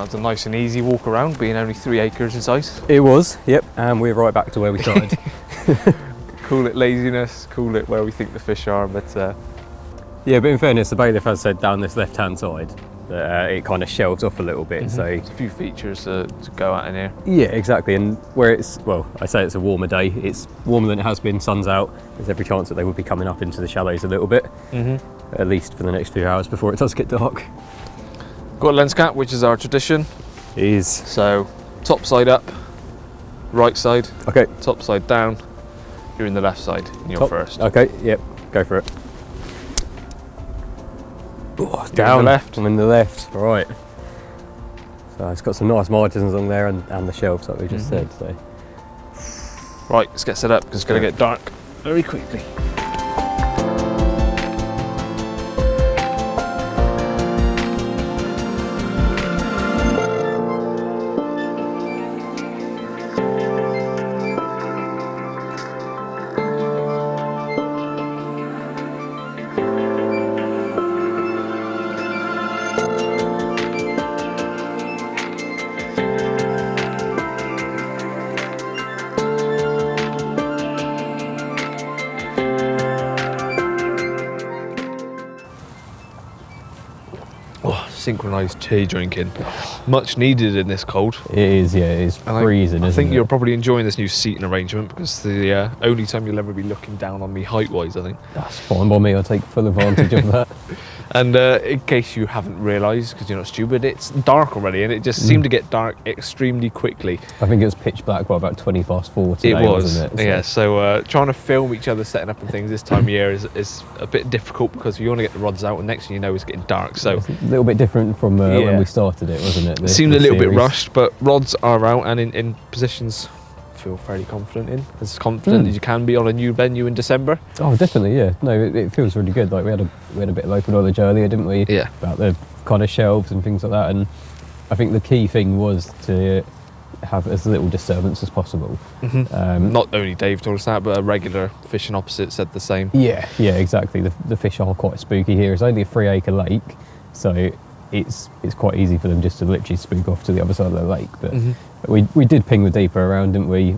That's a nice and easy walk around, being only 3 acres in size. It was, yep, and we're right back to where we started. Call it laziness, call it where we think the fish are, but yeah, but in fairness, the bailiff has said down this left-hand side that it kind of shelves off a little bit, so... There's a few features to go at in here. Yeah, exactly, and where it's, well, I say it's a warmer day, it's warmer than it has been, sun's out, there's every chance that they will be coming up into the shallows a little bit, at least for the next few hours before it does get dark. Got a lens cap, which is our tradition. So, top side up, right side, Okay. top side down, you're in the left side, and you're first. Okay, yep, go for it. Oh, You're down, in the left. I'm in the left, right. So it's got some nice margins along there and the shelves like we just said, so. Right, let's get set up, because it's going to get dark very quickly. Synchronised tea drinking, much needed in this cold. It is, yeah, it is freezing. I think isn't you're it? probably enjoying this new seating arrangement, because the only time you'll ever be looking down on me height-wise, I think. That's fine by me, I'll take full advantage of that. And in case you haven't realised, because you're not stupid, it's dark already, and it just seemed to get dark extremely quickly. I think it was pitch black by about 4:20 today, It was, wasn't it? yeah. So trying to film each other setting up and things this time of year is a bit difficult, because you want to get the rods out, and next thing you know, it's getting dark. So it's a little bit different from when we started it, wasn't it? It seemed a little bit rushed, but rods are out and in positions I feel fairly confident in. As confident as you can be on a new venue in December. Oh, definitely, yeah. No, it feels really good. Like we had a bit of local knowledge earlier, didn't we? Yeah. About the kind of shelves and things like that. And I think the key thing was to have as little disturbance as possible. Not only Dave told us that, but a regular fishing opposite said the same. Yeah, exactly. The fish are quite spooky here. It's only a 3-acre lake, so it's quite easy for them just to literally spook off to the other side of the lake. But we did ping the deeper around, didn't we?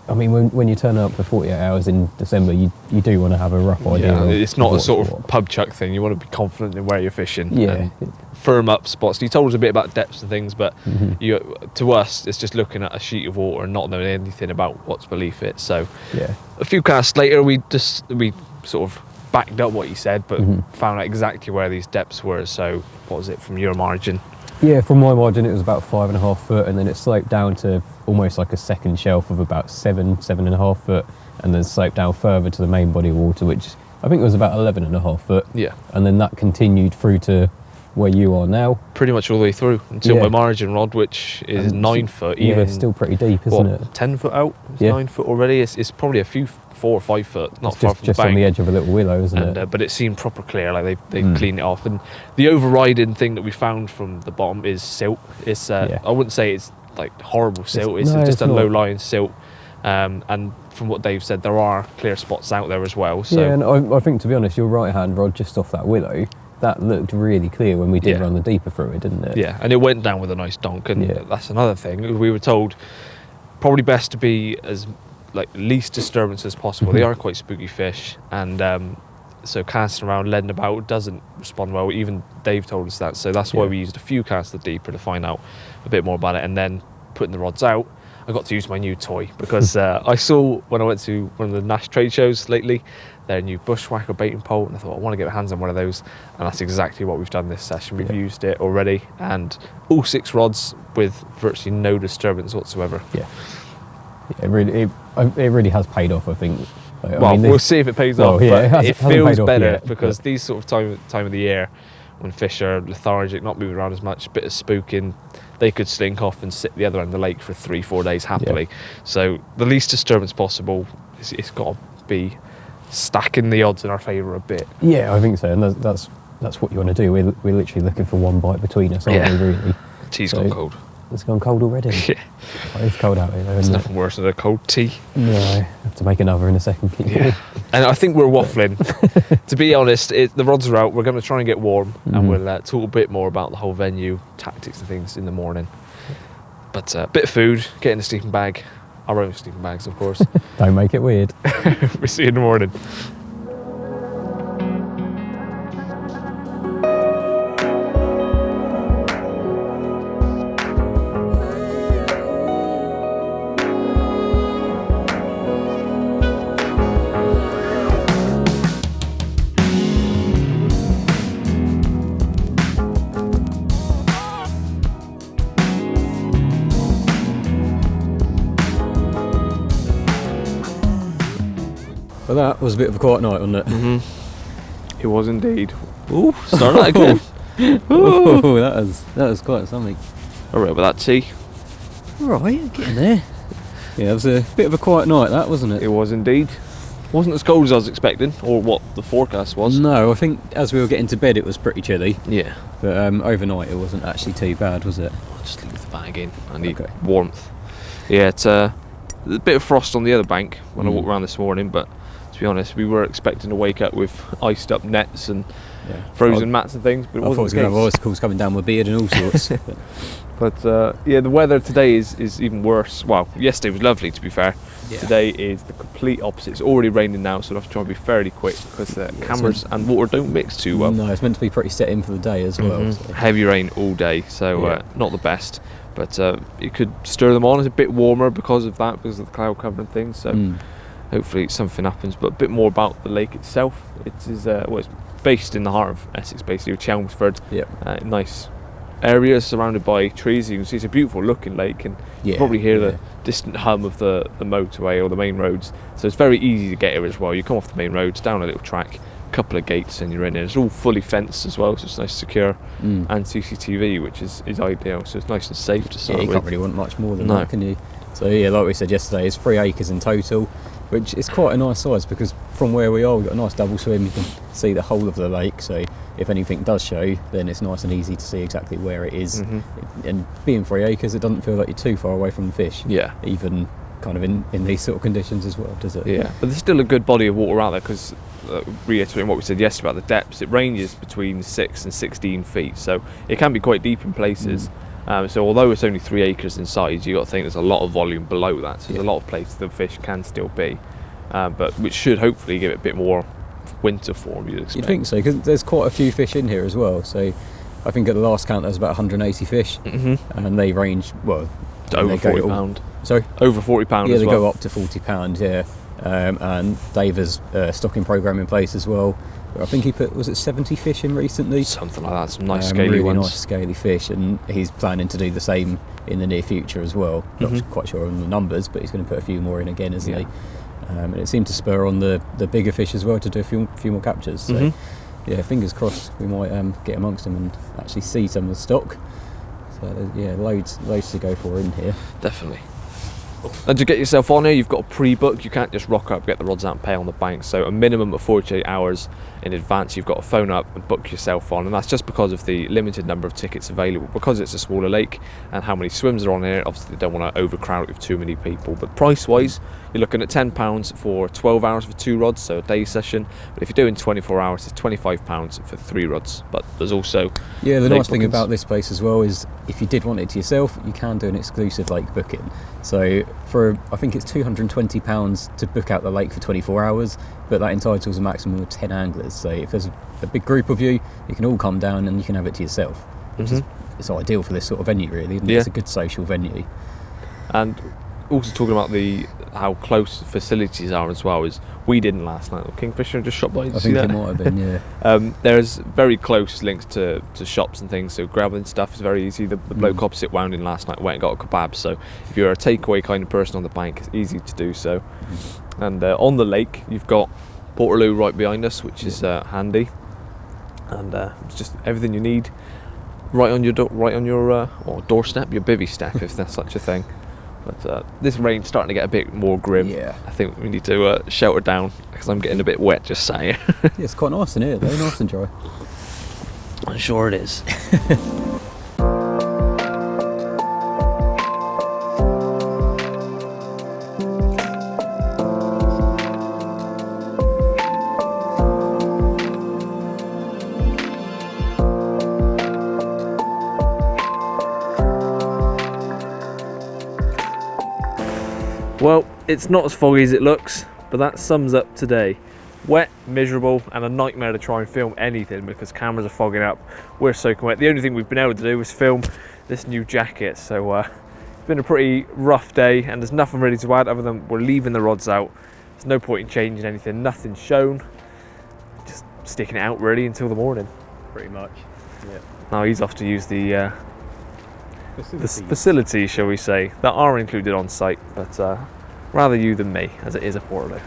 I mean, when you turn up for 48 hours in December, you do want to have a rough idea. Yeah, it's not a sort of what. pub chuck thing. You want to be confident in where you're fishing. Yeah. And firm up spots. He told us a bit about depths and things, but to us, it's just looking at a sheet of water and not knowing anything about what's beneath it. So Yeah. a few casts later, we sort of backed up what he said, but found out exactly where these depths were. So what was it from your margin? Yeah, from my margin it was about 5.5 foot, and then it sloped down to almost like a second shelf of about 7.5 foot, and then sloped down further to the main body of water, which I think was about 11.5 foot. Yeah. And then that continued through to where you are now. Pretty much all the way through until my margin rod, which is 9 foot. Yeah, even it's still pretty deep, isn't it? 10 foot out? It's 9 foot already. It's probably a few 4 or 5 foot, not far from just the bank. on the edge of a little willow, isn't it? But it seemed proper clear, like they've cleaned it off. And the overriding thing that we found from the bottom is silt. It's I wouldn't say it's like horrible silt. It's just a low-lying silt. And from what Dave said, there are clear spots out there as well. So. Yeah, and I think, to be honest, your right-hand rod just off that willow, that looked really clear when we did run the deeper through it, didn't it? Yeah, and it went down with a nice donk, and that's another thing. We were told probably best to be as least disturbance as possible. They are quite spooky fish, and so casting around, letting about doesn't respond well. Even Dave told us that, so that's why we used a few casts of deeper to find out a bit more about it, and then putting the rods out. I got to use my new toy because I saw when I went to one of the Nash trade shows lately, their new bushwhacker baiting pole, and I thought I want to get my hands on one of those, and that's exactly what we've done this session. We've used it already, and all 6 rods with virtually no disturbance whatsoever. Yeah, it really has paid off, I think. We'll see if it pays off, but it feels better because these sort of time of the year, when fish are lethargic, not moving around as much, bit of spooking, they could slink off and sit the other end of the lake for 3-4 days happily. So the least disturbance possible, it's got to be stacking the odds in our favour a bit. Yeah, I think so, and that's what you want to do. We're literally looking for one bite between us, aren't we, really? Tea's gone cold. It's gone cold already. Yeah. Oh, it's cold out here, though, It's isn't nothing worse than a cold tea. No, I have to make another in a second. Keep going. And I think we're waffling. To be honest, the rods are out. We're going to try and get warm, and we'll talk a bit more about the whole venue, tactics and things in the morning. But a bit of food, get in the sleeping bag. Our own sleeping bags, of course. Don't make it weird. We'll see you in the morning. Well, that was a bit of a quiet night, wasn't it? It was indeed. Ooh, start that again. Oh, that was quite something. All right with that tea. Right, getting there. Yeah, it was a bit of a quiet night, that, wasn't it? It was indeed. Wasn't as cold as I was expecting, or what the forecast was. No, I think as we were getting to bed it was pretty chilly. Yeah. But overnight it wasn't actually too bad, was it? I'll just leave the bag in. I need warmth. Yeah, it's a bit of frost on the other bank when I walked around this morning, but to be honest, we were expecting to wake up with iced up nets and frozen mats and things, but it wasn't. I thought it was going to have icicles coming down my beard and all sorts. But yeah, the weather today is even worse. Well, yesterday was lovely, to be fair. Yeah. Today is the complete opposite. It's already raining now, so I'll have to try and be fairly quick because the cameras and water don't mix too well. No, it's meant to be pretty set in for the day as well. So. Heavy rain all day, so not the best. But it could stir them on. It's a bit warmer because of that, because of the cloud cover and things. So hopefully something happens. But a bit more about the lake itself. It is it's based in the heart of Essex, basically, Chelmsford. Yep. Nice area surrounded by trees. You can see it's a beautiful looking lake, and you probably hear the distant hum of the motorway or the main roads. So it's very easy to get here as well. You come off the main roads, down a little track, a couple of gates, and you're in. And it's all fully fenced as well, so it's nice, secure, and CCTV, which is ideal. So it's nice and safe to start with. You can't really want much more than that, can you? So yeah, like we said yesterday, it's 3 acres in total, which is quite a nice size because from where we are, we've got a nice double swim. You can see the whole of the lake, so if anything does show, then it's nice and easy to see exactly where it is. And being 3 acres, it doesn't feel like you're too far away from the fish. Yeah. Even kind of in these sort of conditions as well, does it? Yeah. But there's still a good body of water out there because, reiterating what we said yesterday about the depths, it ranges between 6 and 16 feet, so it can be quite deep in places. So although it's only 3 acres in size, you've got to think there's a lot of volume below that, so there's a lot of places the fish can still be, but which should hopefully give it a bit more winter form, you'd expect. You'd think so, because there's quite a few fish in here as well. So I think at the last count there was about 180 fish, and they range, well, over £40. Sorry? Over £40 yeah, as they well. go up to £40, yeah. And Dave has a stocking programme in place as well. I think he put, was it 70 fish in recently? Something like that, some nice scaly really ones. Nice scaly fish, and he's planning to do the same in the near future as well. Not quite sure on the numbers, but he's going to put a few more in again, isn't he? And it seemed to spur on the bigger fish as well to do a few more captures. So yeah, fingers crossed we might get amongst them and actually see some of the stock. So yeah, loads to go for in here. Definitely. And to get yourself on here, you've got to pre-book. You can't just rock up, get the rods out and pay on the bank. So a minimum of 48 hours in advance, you've got to phone up and book yourself on. And that's just because of the limited number of tickets available. Because it's a smaller lake and how many swims are on here, obviously they don't want to overcrowd it with too many people. But price-wise, you're looking at £10 for 12 hours for 2 rods, so a day session. But if you're doing 24 hours, it's £25 for 3 rods. But there's also the nice thing about this place as well is if you did want it to yourself, you can do an exclusive lake booking. So for, I think it's £220 to book out the lake for 24 hours, but that entitles a maximum of 10 anglers. So if there's a big group of you, you can all come down and you can have it to yourself, which is, it's ideal for this sort of venue, really. Isn't it? It's a good social venue. And also talking about how close the facilities are as well, is we didn't last night. Kingfisher just shot by. I think it might have been, yeah. There's very close links to shops and things, so grabbing stuff is very easy. The bloke opposite wound in last night, went and got a kebab, so if you're a takeaway kind of person on the bank, it's easy to do so. And on the lake, you've got Portaloo right behind us, which is handy, and it's just everything you need right on your doorstep, your bivvy step, if that's such a thing. But this rain's starting to get a bit more grim. Yeah. I think we need to shelter down because I'm getting a bit wet just saying. It's quite nice in here though, nice and dry. I'm sure it is. Well, it's not as foggy as it looks, but that sums up today. Wet, miserable, and a nightmare to try and film anything because cameras are fogging up. We're soaking wet. The only thing we've been able to do is film this new jacket. So it's been a pretty rough day, and there's nothing really to add other than we're leaving the rods out. There's no point in changing anything. Nothing's shown. Just sticking it out really until the morning. Pretty much. Yeah. Now he's off to use the facilities, shall we say, that are included on site, but rather you than me, as it is a portalo.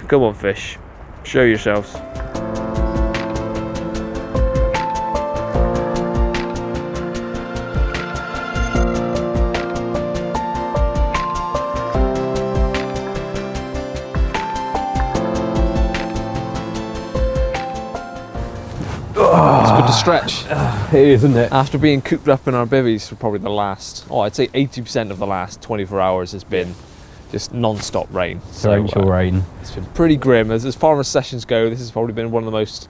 Come on, fish, show yourselves. It's good to stretch. It is, isn't it? After being cooped up in our bivvies for probably the last, I'd say 80% of the last 24 hours has been just non-stop rain. Torrential rain. It's been pretty grim. As far as sessions go, this has probably been one of the most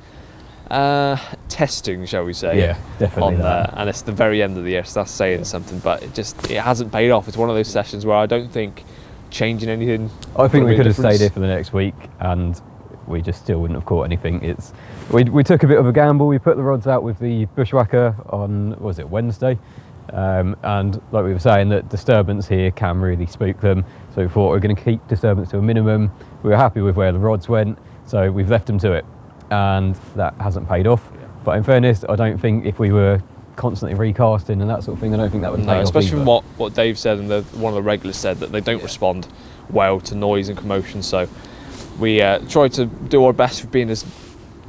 testing, shall we say. Yeah, definitely. And it's the very end of the year, so that's saying something, but it hasn't paid off. It's one of those sessions where I don't think changing anything. I think we could have stayed here for the next week and we just still wouldn't have caught anything. We took a bit of a gamble. We put the rods out with the bushwhacker on, was it Wednesday? And like we were saying, that disturbance here can really spook them. So we thought we're going to keep disturbance to a minimum. We were happy with where the rods went, so we've left them to it. And that hasn't paid off. Yeah. But in fairness, I don't think if we were constantly recasting and that sort of thing, I don't think that would pay off. Especially from what Dave said and one of the regulars said, that they don't respond well to noise and commotion. So we tried to do our best for being as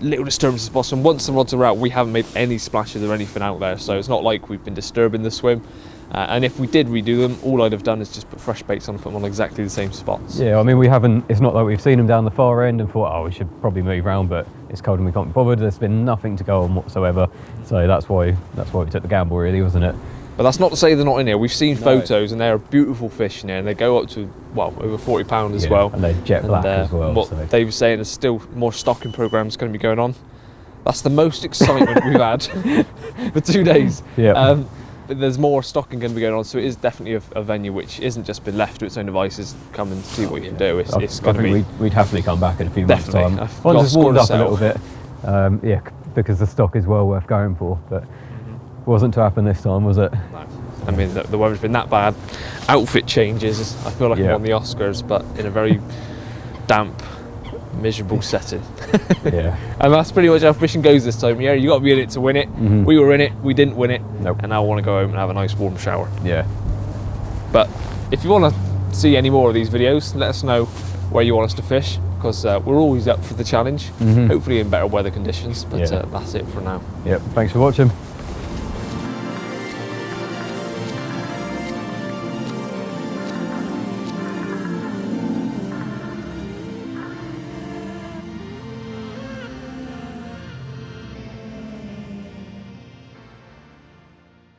little disturbance as possible. And once the rods are out, we haven't made any splashes or anything out there, so it's not like we've been disturbing the swim. And if we did redo them, all I'd have done is just put fresh baits on and put them on exactly the same spots. Yeah, I mean, we haven't, it's not like we've seen them down the far end and thought, oh, we should probably move around, but it's cold and we can't be bothered. There's been nothing to go on whatsoever, so that's why we took the gamble, really, wasn't it? But that's not to say they're not in here. We've seen photos and they're beautiful fish in here, and they go up to, well, over 40 pounds as well. And they're jet black as well. What Dave was saying, there's still more stocking programs going to be going on. That's the most excitement we've had for 2 days. Yeah. But there's more stocking going to be going on, so it is definitely a venue which isn't just been left to its own devices. Come and see what you can do. It's going to be. We'd happily come back in a few months' time. Once it's warmed up a little bit, because the stock is well worth going for. But wasn't to happen this time, was it? No. I mean, the weather's been that bad. Outfit changes. I feel like I'm on the Oscars, but in a very damp, miserable setting. Yeah. And that's pretty much how fishing goes this time. Yeah, you got to be in it to win it. Mm-hmm. We were in it, we didn't win it. Nope. And now I want to go home and have a nice warm shower. Yeah. But if you want to see any more of these videos, let us know where you want us to fish, because we're always up for the challenge. Mm-hmm. Hopefully in better weather conditions. But that's it for now. Yep. Thanks for watching.